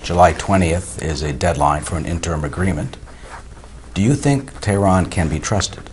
July 20th is a deadline for an interim agreement. Do you think Tehran can be trusted?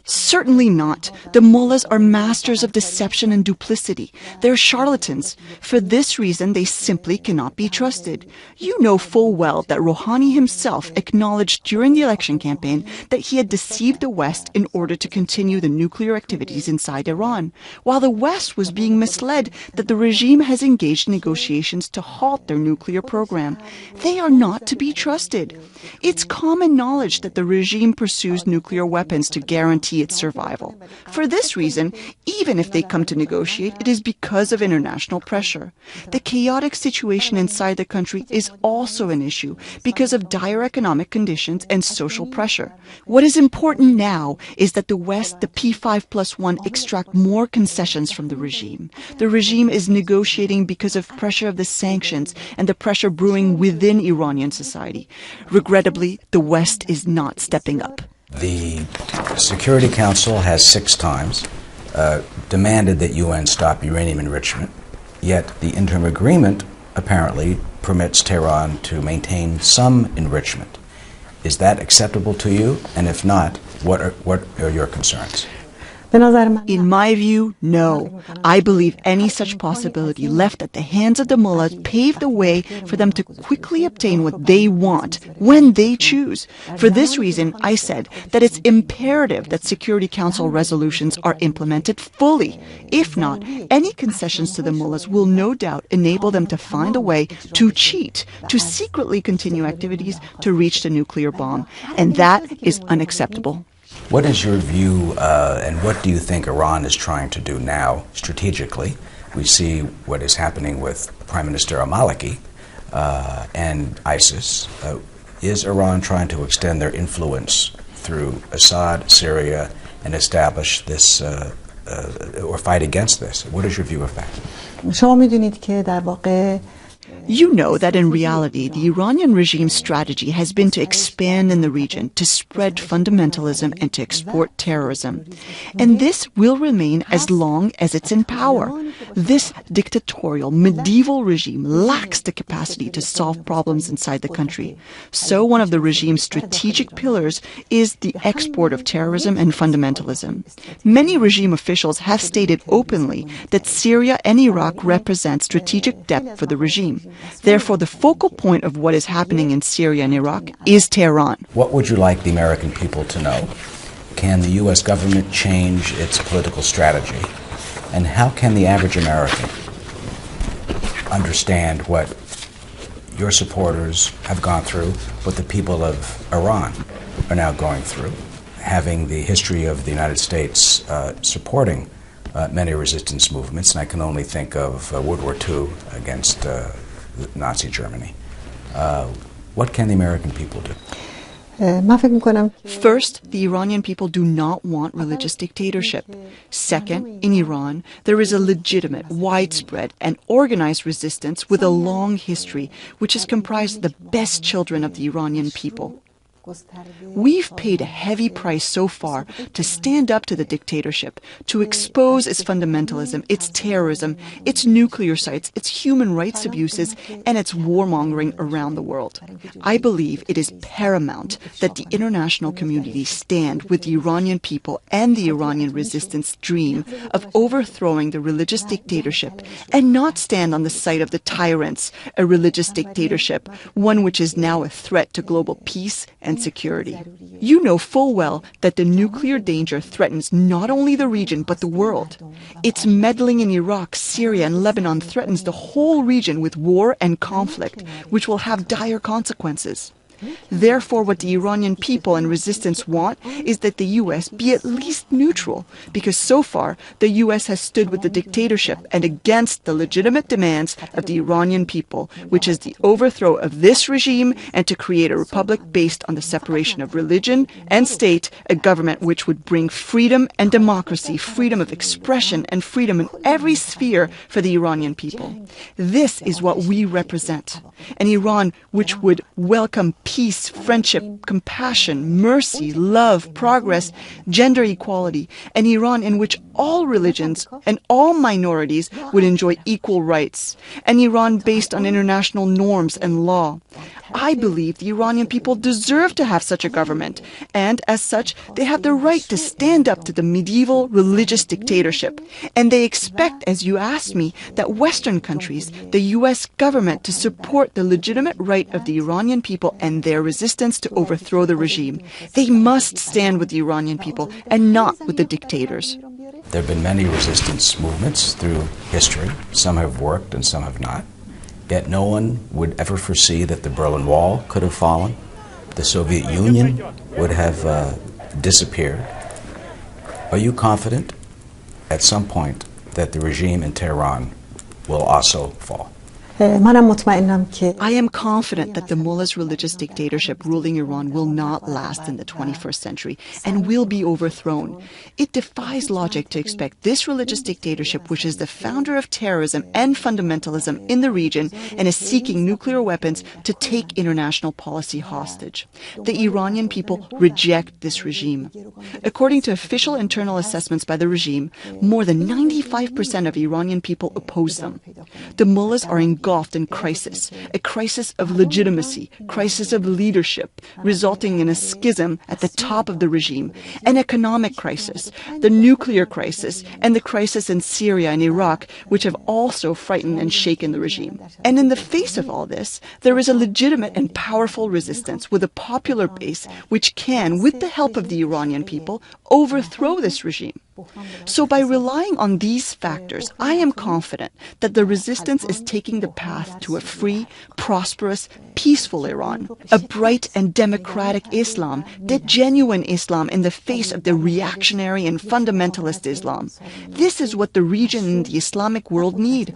Certainly not. The mullahs are masters of deception and duplicity. They're charlatans. For this reason, they simply cannot be trusted. You know full well that Rouhani himself acknowledged during the election campaign that he had deceived the West in order to continue the nuclear activities inside Iran, while the West was being misled that the regime has engaged in negotiations to halt their nuclear program. They are not to be trusted. It's common knowledge that the regime pursues nuclear weapons to guarantee its survival. For this reason, even if they come to negotiate, it is because of international pressure. The chaotic situation inside the country is also an issue because of dire economic conditions and social pressure. What is important now is that the West, the P5+1, extract more concessions from the regime. The regime is negotiating because of pressure of the sanctions and the pressure brewing within Iranian society. Regrettably, the West is not stepping up. The Security Council has 6 times demanded that UN stop uranium enrichment, yet the interim agreement apparently permits Tehran to maintain some enrichment. Is that acceptable to you? And if not, what are your concerns? In my view, no. I believe any such possibility left at the hands of the mullahs paved the way for them to quickly obtain what they want, when they choose. For this reason, I said that it's imperative that Security Council resolutions are implemented fully. If not, any concessions to the mullahs will no doubt enable them to find a way to cheat, to secretly continue activities to reach the nuclear bomb. And that is unacceptable. What is your view and what do you think Iran is trying to do now strategically? We see what is happening with Prime Minister al-Maliki and ISIS. Is Iran trying to extend their influence through Assad, Syria, and establish this or fight against this? What is your view of that? You know that in reality, the Iranian regime's strategy has been to expand in the region, to spread fundamentalism and to export terrorism. And this will remain as long as it's in power. This dictatorial, medieval regime lacks the capacity to solve problems inside the country. So one of the regime's strategic pillars is the export of terrorism and fundamentalism. Many regime officials have stated openly that Syria and Iraq represent strategic depth for the regime. Therefore, the focal point of what is happening in Syria and Iraq is Tehran. What would you like the American people to know? Can the U.S. government change its political strategy? And how can the average American understand what your supporters have gone through, what the people of Iran are now going through, having the history of the United States supporting many resistance movements, and I can only think of World War II against Nazi Germany. What can the American people do? First, the Iranian people do not want religious dictatorship. Second, in Iran, there is a legitimate, widespread, and organized resistance with a long history, which is comprised of the best children of the Iranian people. We've paid a heavy price so far to stand up to the dictatorship, to expose its fundamentalism, its terrorism, its nuclear sites, its human rights abuses, and its warmongering around the world. I believe it is paramount that the international community stand with the Iranian people and the Iranian resistance dream of overthrowing the religious dictatorship and not stand on the side of the tyrants, a religious dictatorship, one which is now a threat to global peace and security. You know full well that the nuclear danger threatens not only the region but the world. Its meddling in Iraq, Syria, and Lebanon threatens the whole region with war and conflict, which will have dire consequences. Therefore, what the Iranian people and resistance want is that the U.S. be at least neutral, because so far the U.S. has stood with the dictatorship and against the legitimate demands of the Iranian people, which is the overthrow of this regime and to create a republic based on the separation of religion and state, a government which would bring freedom and democracy, freedom of expression and freedom in every sphere for the Iranian people. This is what we represent, an Iran which would welcome peace peace, friendship, compassion, mercy, love, progress, gender equality, an Iran in which all religions and all minorities would enjoy equal rights, an Iran based on international norms and law. I believe the Iranian people deserve to have such a government, and as such, they have the right to stand up to the medieval religious dictatorship. And they expect, as you asked me, that Western countries, the U.S. government, to support the legitimate right of the Iranian people and their resistance to overthrow the regime. They must stand with the Iranian people and not with the dictators. There have been many resistance movements through history. Some have worked and some have not. Yet no one would ever foresee that the Berlin Wall could have fallen, the Soviet Union would have disappeared. Are you confident at some point that the regime in Tehran will also fall? I am confident that the mullah's religious dictatorship ruling Iran will not last in the 21st century and will be overthrown. It defies logic to expect this religious dictatorship, which is the founder of terrorism and fundamentalism in the region and is seeking nuclear weapons, to take international policy hostage. The Iranian people reject this regime. According to official internal assessments by the regime, more than 95% of Iranian people oppose them. The mullahs are engulfed in crisis, a crisis of legitimacy, crisis of leadership, resulting in a schism at the top of the regime, an economic crisis, the nuclear crisis, and the crisis in Syria and Iraq, which have also frightened and shaken the regime. And in the face of all this, there is a legitimate and powerful resistance with a popular base which can, with the help of the Iranian people, overthrow this regime. So by relying on these factors, I am confident that the resistance is taking the path to a free, prosperous, peaceful Iran, a bright and democratic Islam, the genuine Islam in the face of the reactionary and fundamentalist Islam. This is what the region and the Islamic world need.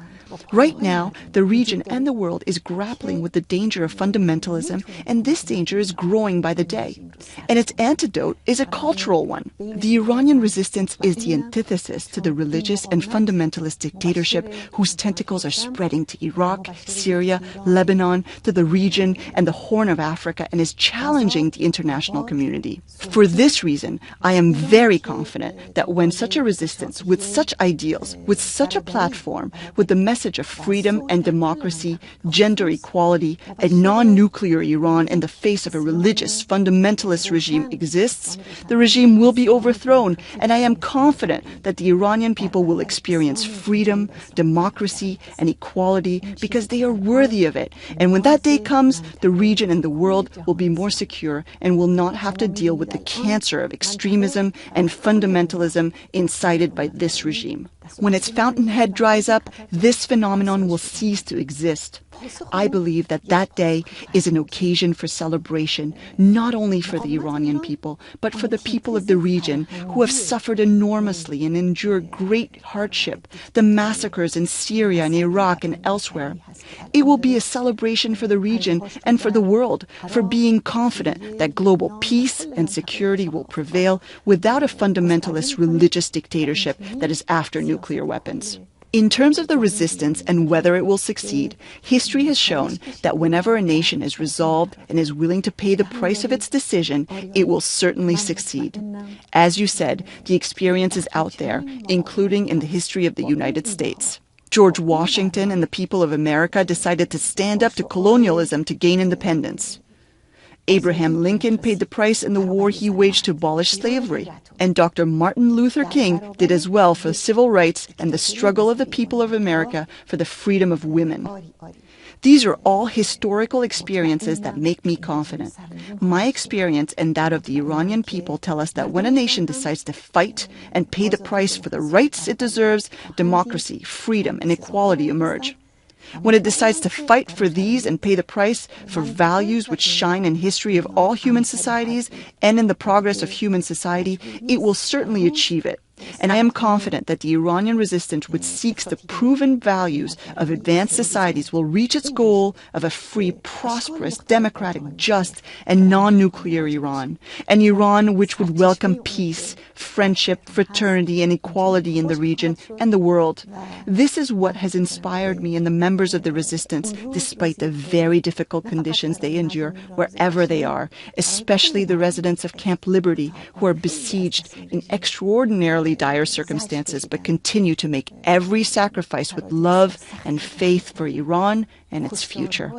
Right now, the region and the world is grappling with the danger of fundamentalism, and this danger is growing by the day. And its antidote is a cultural one. The Iranian resistance is the antithesis to the religious and fundamentalist dictatorship whose tentacles are spreading to Iraq, Syria, Lebanon, to the region and the Horn of Africa, and is challenging the international community. For this reason, I am very confident that when such a resistance, with such ideals, with such a platform, with the message of freedom and democracy, gender equality, a non-nuclear Iran in the face of a religious fundamentalist regime exists, the regime will be overthrown, and I am confident that the Iranian people will experience freedom, democracy, and equality because they are worthy of it. And when that day comes, the region and the world will be more secure and will not have to deal with the cancer of extremism and fundamentalism incited by this regime. When its fountainhead dries up, this phenomenon will cease to exist. I believe that that day is an occasion for celebration, not only for the Iranian people, but for the people of the region who have suffered enormously and endured great hardship, the massacres in Syria and Iraq and elsewhere. It will be a celebration for the region and for the world, for being confident that global peace and security will prevail without a fundamentalist religious dictatorship that is after nuclear weapons. In terms of the resistance and whether it will succeed, history has shown that whenever a nation is resolved and is willing to pay the price of its decision, it will certainly succeed. As you said, the experience is out there, including in the history of the United States. George Washington and the people of America decided to stand up to colonialism to gain independence. Abraham Lincoln paid the price in the war he waged to abolish slavery. And Dr. Martin Luther King did as well for civil rights and the struggle of the people of America for the freedom of women. These are all historical experiences that make me confident. My experience and that of the Iranian people tell us that when a nation decides to fight and pay the price for the rights it deserves, democracy, freedom, and equality emerge. When it decides to fight for these and pay the price for values which shine in history of all human societies and in the progress of human society, it will certainly achieve it. And I am confident that the Iranian resistance, which seeks the proven values of advanced societies, will reach its goal of a free, prosperous, democratic, just, and non-nuclear Iran. An Iran which would welcome peace, friendship, fraternity, and equality in the region and the world. This is what has inspired me and the members of the resistance, despite the very difficult conditions they endure wherever they are, especially the residents of Camp Liberty, who are besieged in extraordinarily dire circumstances, but continue to make every sacrifice with love and faith for Iran and its future.